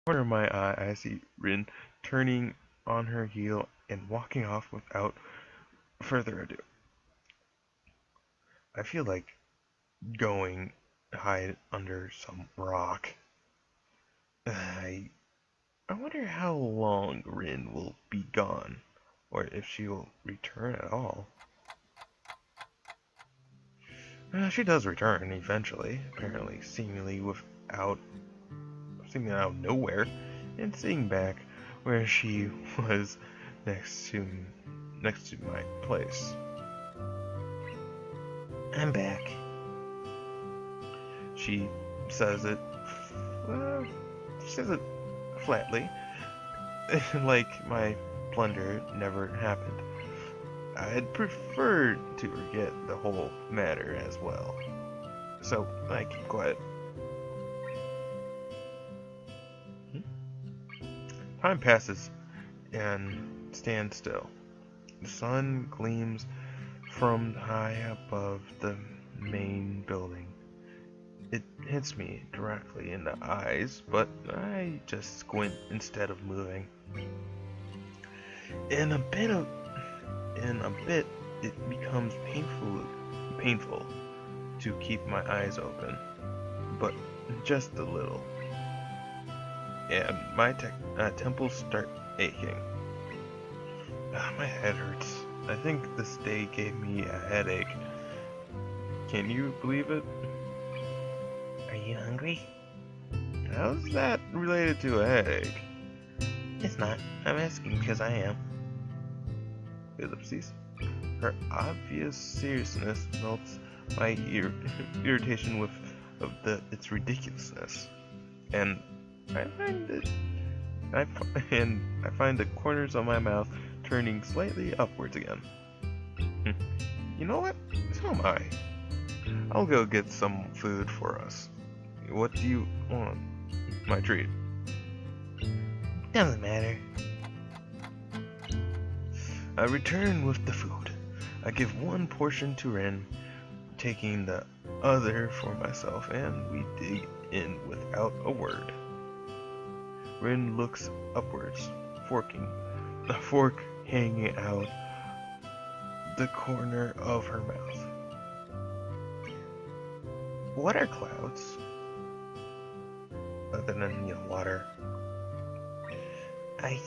corner of my eye, I see Rin turning on her heel and walking off without further ado. I feel like going to hide under some rock. I I wonder how long Rin will be gone, or if she will return at all. She does return eventually, apparently seemingly out of nowhere, and sitting back where she was next to my place. I'm back. She says it. She says it flatly, like my plunder never happened. I'd prefer to forget the whole matter as well. So I keep quiet. Time passes and stands still. The sun gleams from high above the main building. It hits me directly in the eyes, but I just squint instead of moving. In a bit, it becomes painful to keep my eyes open, but just a little. And my temples start aching. My head hurts. I think this day gave me a headache. Can you believe it? Are you hungry? How's that related to a headache? It's not. I'm asking because I am. Ellipses. Her obvious seriousness melts my irritation of its ridiculousness, and I find the corners of my mouth turning slightly upwards again. You know what? So am I. I'll go get some food for us. What do you want? My treat. Doesn't matter. I return with the food. I give one portion to Ren, taking the other for myself, and we dig in without a word. Rin looks upwards, the fork hanging out the corner of her mouth. What are clouds? Other than, water. I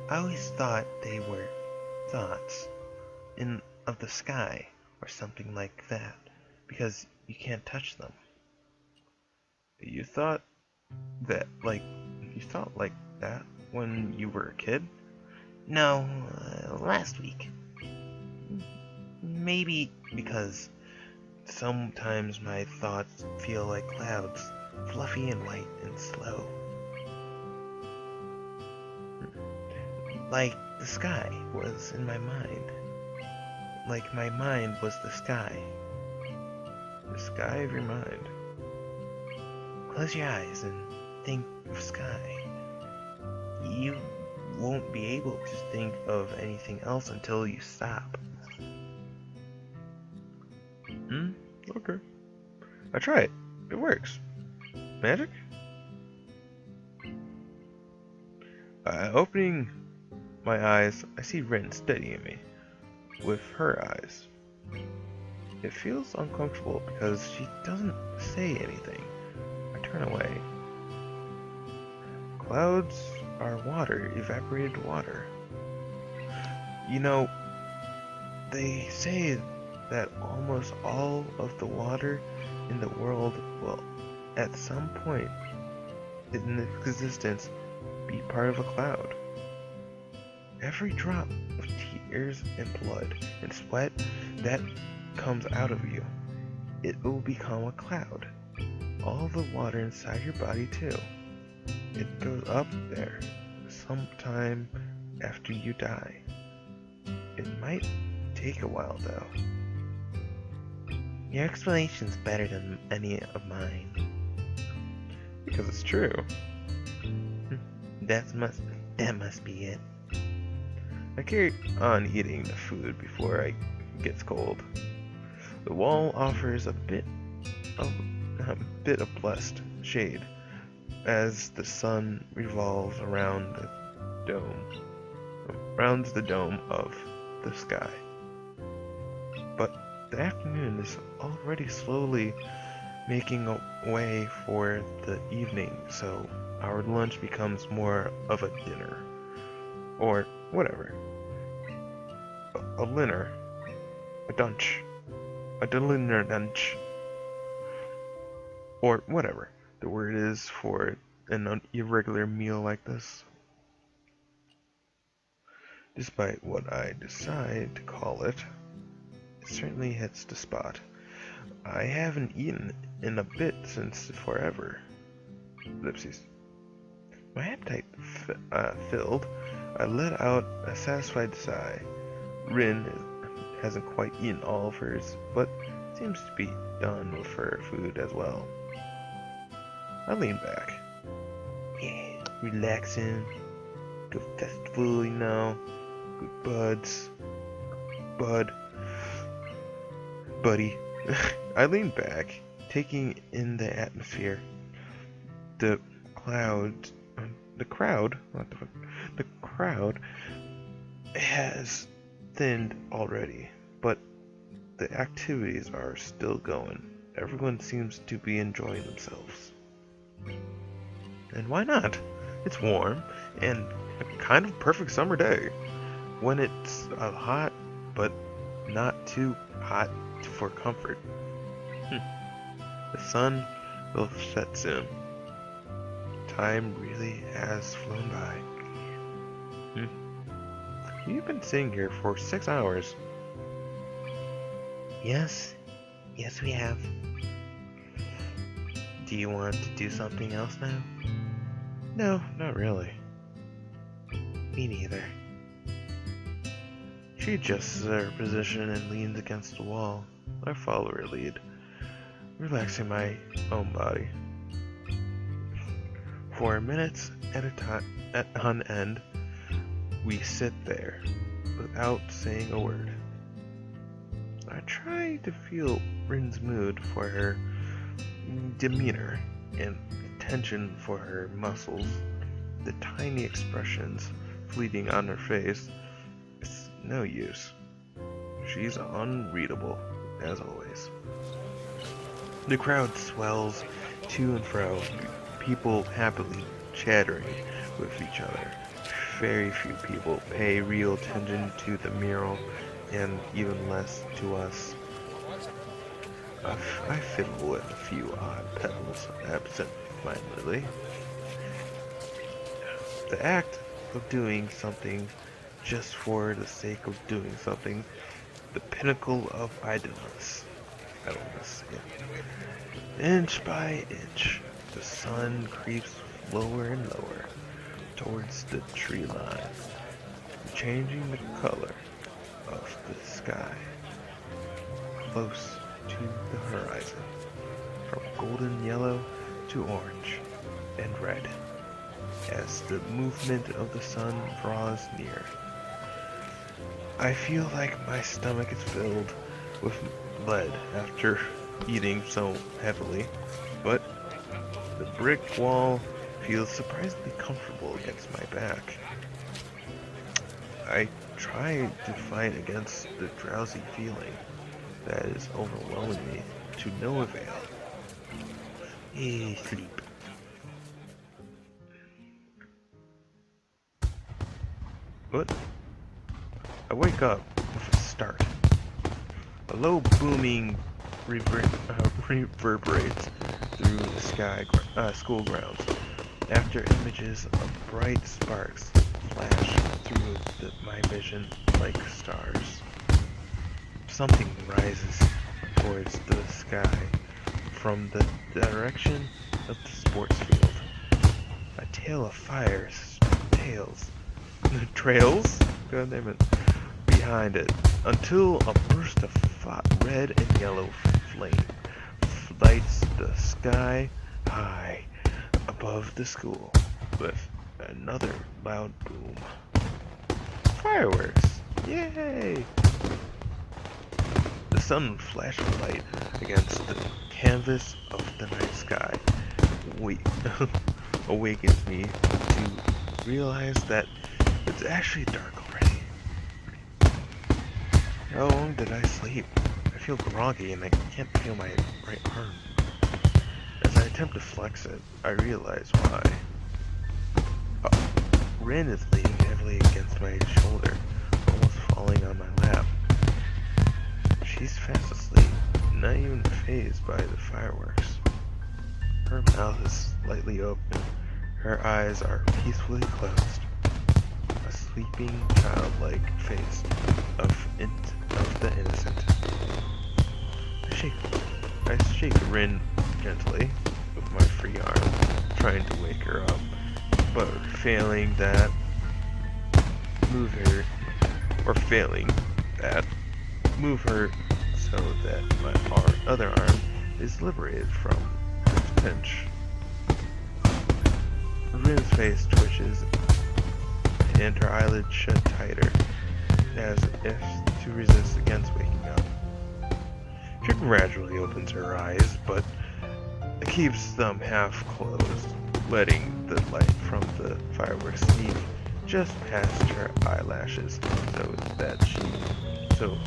always thought they were thoughts of the sky or something like that, because you can't touch them. You thought like that when you were a kid? No, last week. Maybe because sometimes my thoughts feel like clouds, fluffy and white and slow. Like the sky was in my mind. Like my mind was the sky. The sky of your mind. Close your eyes and think of sky. You won't be able to think of anything else until you stop. Okay. I try it. It works. Magic? Opening my eyes, I see Rin studying me with her eyes. It feels uncomfortable because she doesn't say anything. I turn away. Clouds are water, evaporated water. They say that almost all of the water in the world will, at some point in existence, be part of a cloud. Every drop of tears and blood and sweat that comes out of you, it will become a cloud. All the water inside your body too. It goes up there sometime after you die. It might take a while though. Your explanation's better than any of mine. Because it's true. That must be it. I carry on eating the food before it gets cold. The wall offers a bit of blessed shade, as the sun revolves around the dome of the sky. But the afternoon is already slowly making a way for the evening, so our lunch becomes more of a dinner. Or whatever. A dinner. A dunch. A dinner lunch. Or whatever the word is for an irregular meal like this. Despite what I decide to call it, it certainly hits the spot. I haven't eaten in a bit since forever. Ellipses. My appetite filled, I let out a satisfied sigh. Rin hasn't quite eaten all of hers, but seems to be done with her food as well. I lean back. Yeah, relaxing. Good festival, you know. Good buds. Buddy. I lean back, taking in the atmosphere. The crowd has thinned already, but the activities are still going. Everyone seems to be enjoying themselves. And why not? It's warm and a kind of perfect summer day. When it's hot, but not too hot for comfort. The sun will set soon. Time really has flown by. You've been sitting here for 6 hours. Yes we have. Do you want to do something else now? No, not really. Me neither. She adjusts her position and leans against the wall. I follow her lead, relaxing my own body. For minutes at a time, on end, we sit there, without saying a word. I try to feel Rin's mood for her demeanor and attention for her muscles, the tiny expressions fleeting on her face. It's no use. She's unreadable, as always. The crowd swells to and fro, people happily chattering with each other. Very few people pay real attention to the mural, and even less to us. I fiddle with a few odd petals absent-mindedly. The act of doing something just for the sake of doing something, the pinnacle of idleness. Inch by inch, the sun creeps lower and lower towards the tree line, changing the color of the sky close to the horizon, from golden yellow to orange and red, as the movement of the sun draws near. I feel like my stomach is filled with lead after eating so heavily, but the brick wall feels surprisingly comfortable against my back. I try to fight against the drowsy feeling that is overwhelming me to no avail. Sleep. What? I wake up with a start. A low booming reverberates through the school grounds after images of bright sparks flash through my vision like stars. Something rises towards the sky from the direction of the sports field. A tail of fire trails, God damn it, behind it, until a burst of red and yellow flame lights the sky high above the school with another loud boom. Fireworks! Yay! The sun flashes light against the canvas of the night sky. awakens me to realize that it's actually dark already. How long did I sleep? I feel groggy and I can't feel my right arm. As I attempt to flex it, I realize why. Rin is leaning heavily against my shoulder, almost falling on my lap. She's fast asleep, not even fazed by the fireworks. Her mouth is slightly open, her eyes are peacefully closed. A sleeping, childlike face of the innocent. I shake Rin gently with my free arm, trying to wake her up, but failing that, move her so that my other arm is liberated from its pinch. Rin's face twitches and her eyelids shut tighter, as if to resist against waking up. She gradually opens her eyes, but keeps them half closed, letting the light from the fireworks sneak just past her eyelashes, so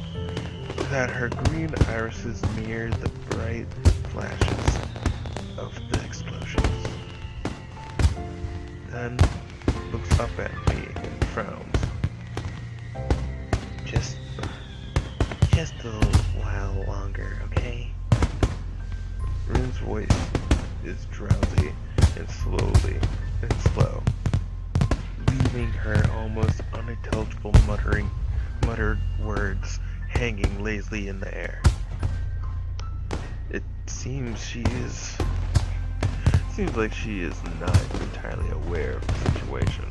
that her green irises mirror the bright flashes of the explosions. Then looks up at me and frowns. Just a little while longer, okay? Rin's voice is drowsy and slow, leaving her almost unintelligible muttered words hanging lazily in the air. It seems like she is not entirely aware of the situation.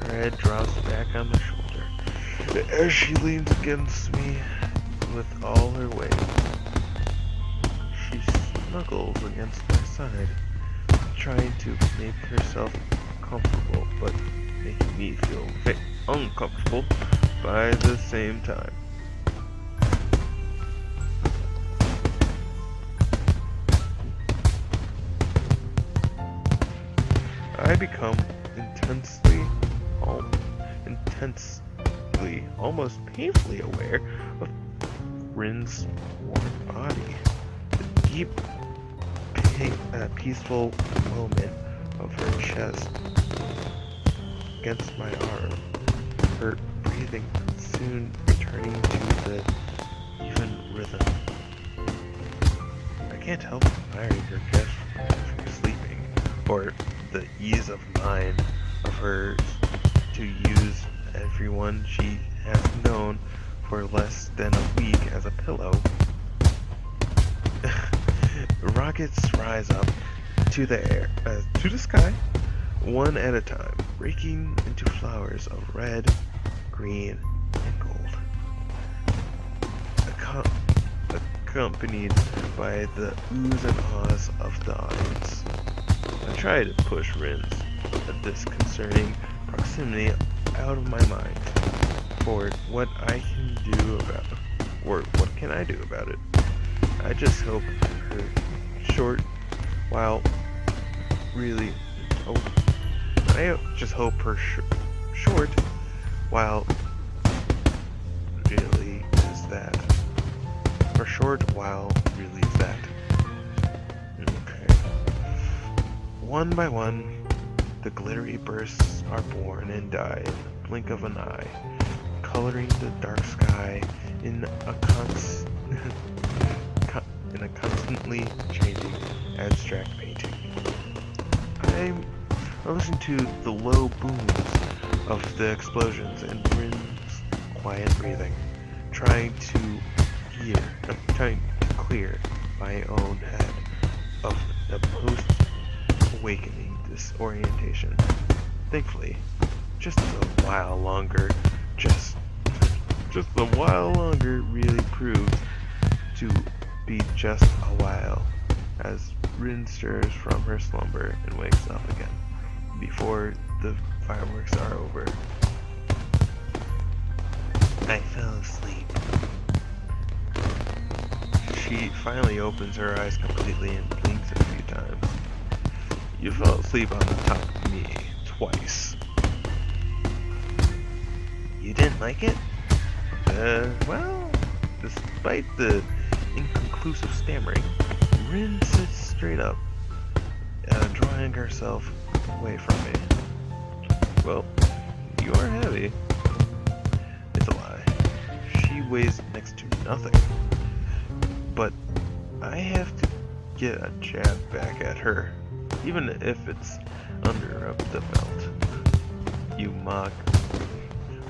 Her head drops back on my shoulder as she leans against me with all her weight. She snuggles against my side, trying to make herself comfortable, but making me feel very uncomfortable by the same time. I become almost painfully aware of Rin's warm body. The deep, peaceful moment of her chest against my arm. Her breathing soon returning to the even rhythm. I can't help admiring her gift for sleeping, or the ease of mind of her to use everyone she has known for less than a week as a pillow. Rockets rise up to the sky, one at a time, breaking into flowers of red, green, and gold, accompanied by the oohs and ahs of the audience. I try to push Rin's disconcerting proximity out of my mind. For what can I do about it? I just hope her short while really is that. For short while really is that. Okay. One by one, the glittery bursts are born and die in the blink of an eye, coloring the dark sky in a constantly changing abstract painting. I listen to the low booms of the explosions and Rin's quiet breathing, trying to clear my own head of the post-awakening disorientation. Thankfully, just a while longer really proves to be just a while, as Rin stirs from her slumber and wakes up again before the fireworks are over. I fell asleep. She finally opens her eyes completely and blinks a few times. You fell asleep on the top of me twice. You didn't like it? Well, despite the inconclusive stammering, Rin sits straight up, drawing herself away from me. Well, you are heavy. It's a lie. She weighs next to nothing. But I have to get a jab back at her, even if it's under the belt.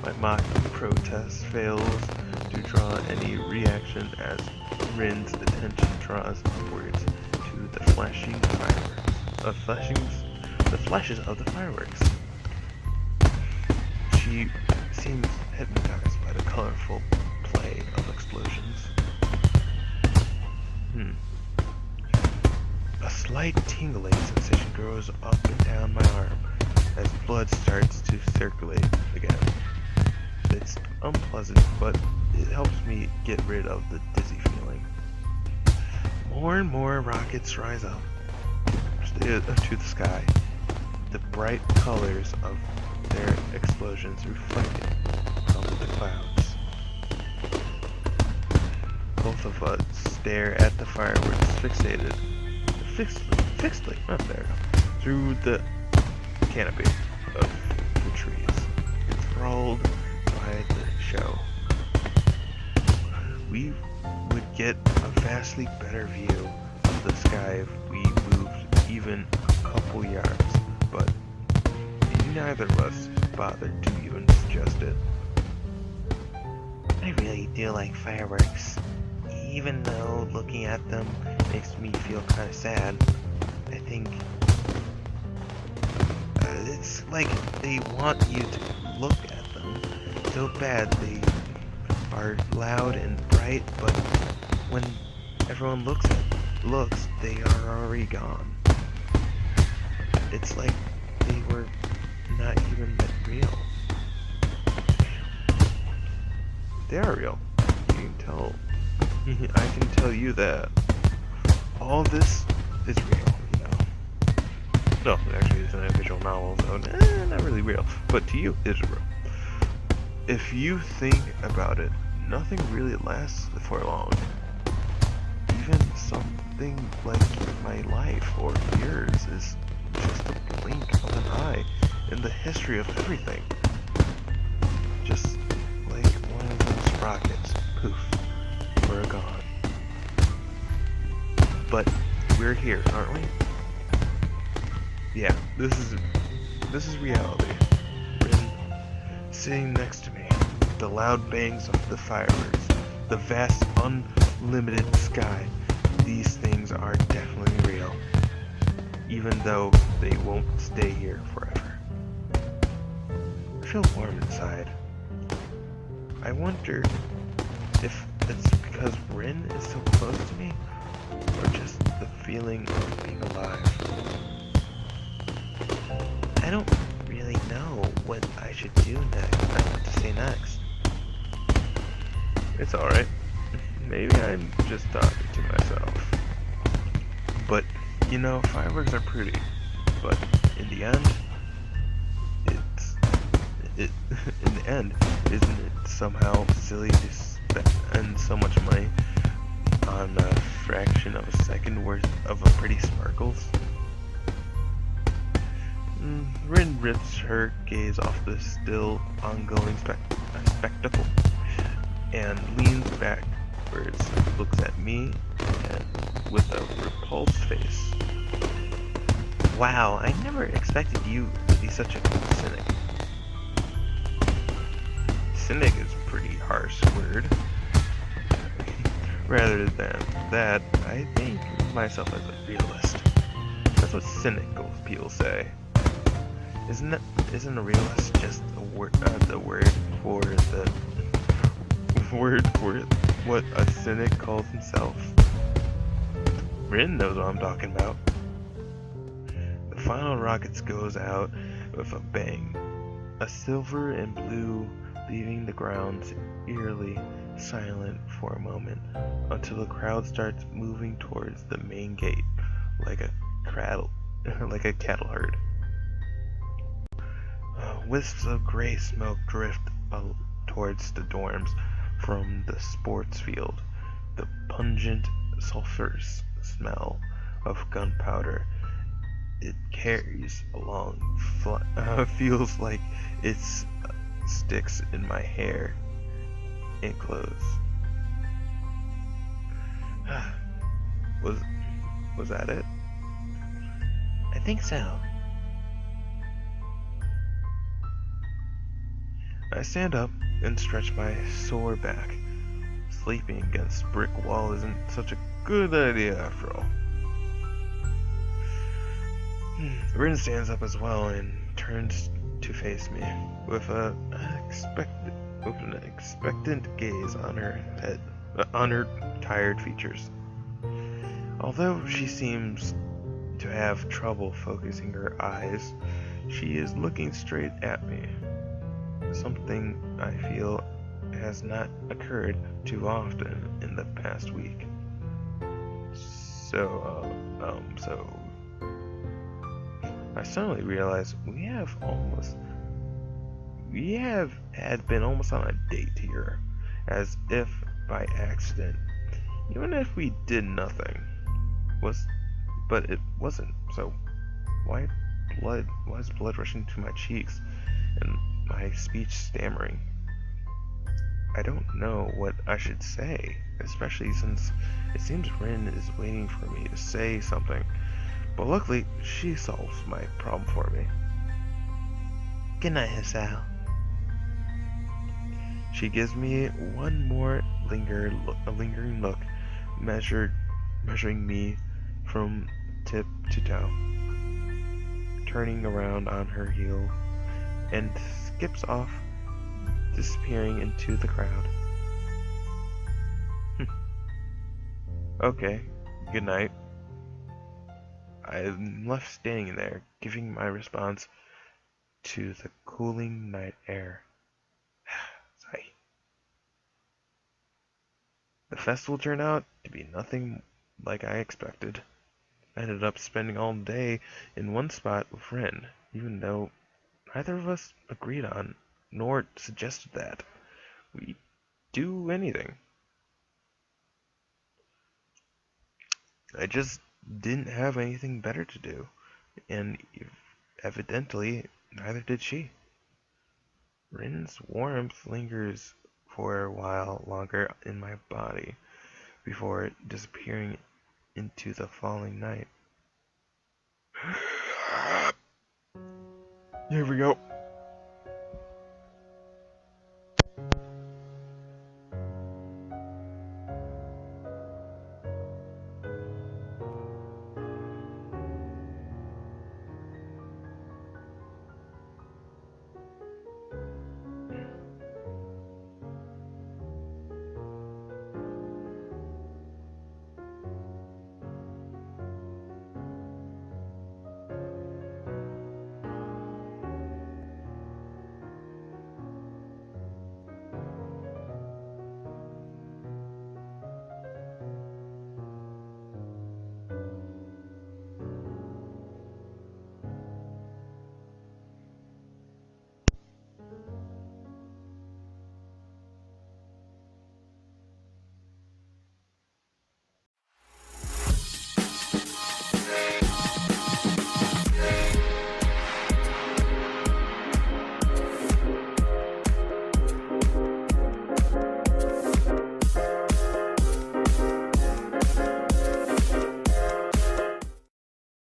My mock protest fails to draw any reaction as Rin's attention draws upwards to the flashes of the fireworks. She seems hypnotized by the colorful play of explosions. A slight tingling sensation grows up and down my arm as blood starts to circulate again. It's unpleasant, but it helps me get rid of the dizzy feeling. More and more rockets rise up to the sky, the bright colors of their explosions reflecting from the clouds. Both of us stare at the fireworks fixedly, not there, through the canopy of the trees, enthralled by the show. We would get a vastly better view of the sky if we moved even a couple yards, but neither of us bothered to even suggest it. I really do like fireworks. Even though looking at them makes me feel kind of sad. I think it's like they want you to look at them so bad. They are loud and bright, but when everyone looks, they are already gone. It's like they were not even that real. They are real. You can tell. I can tell you that. All this is real, you know. No, actually it's an visual novel, so not really real. But to you, it's real. If you think about it, nothing really lasts for long. Even something like my life or yours is just a blink of an eye in the history of everything. Just like one of those rockets. Poof. We're gone. But we're here, aren't we? Yeah, this is reality. Rin sitting next to me, the loud bangs of the fireworks, the vast unlimited sky. These things are definitely real, even though they won't stay here forever. I feel warm inside. I wonder if it's because Rin is so close to me, or just the feeling of being alive. I don't really know what I should do next. What to say next. It's alright. Maybe I'm just talking to myself. But, you know, fireworks are pretty. But in the end, isn't it somehow silly to spend so much money on a fraction of a second worth of a pretty sparkles? Rin rips her gaze off the still ongoing spectacle and leans backwards, looks at me and with a repulsed face. Wow, I never expected you to be such a cynic. Cynic is a pretty harsh word. Rather than that, I think of myself as a realist. That's what cynical people say. Isn't a realist just a word, the word for what a cynic calls himself? Rin knows what I'm talking about. The final rockets goes out with a bang, a silver and blue leaving the ground eerily silent for a moment until the crowd starts moving towards the main gate like a like a cattle herd. Wisps of gray smoke drift towards the dorms from the sports field. The pungent, sulphurous smell of gunpowder it carries along feels like it sticks in my hair and clothes. Was that it? I think so. I stand up and stretch my sore back. Sleeping against brick wall isn't such a good idea after all. Rin stands up as well and turns to face me with an expectant gaze on her head, on her tired features. Although she seems to have trouble focusing her eyes, she is looking straight at me. Something I feel has not occurred too often in the past week. So I suddenly realize we have had been almost on a date here, as if by accident, even if we did nothing. But it wasn't. So why is blood rushing to my cheeks and my speech stammering? I don't know what I should say, especially since it seems Rin is waiting for me to say something. But luckily, she solves my problem for me. Good night, Hisao. She gives me one more lingering look, measuring me from tip to toe, turning around on her heel, and skips off, disappearing into the crowd. Okay, good night. I'm left standing there, giving my response to the cooling night air. Sigh. The festival turned out to be nothing like I expected. I ended up spending all day in one spot with Rin, even though neither of us agreed on, nor suggested that we do anything. I just didn't have anything better to do, and evidently neither did she. Rin's warmth lingers for a while longer in my body before disappearing into the falling night. Here we go.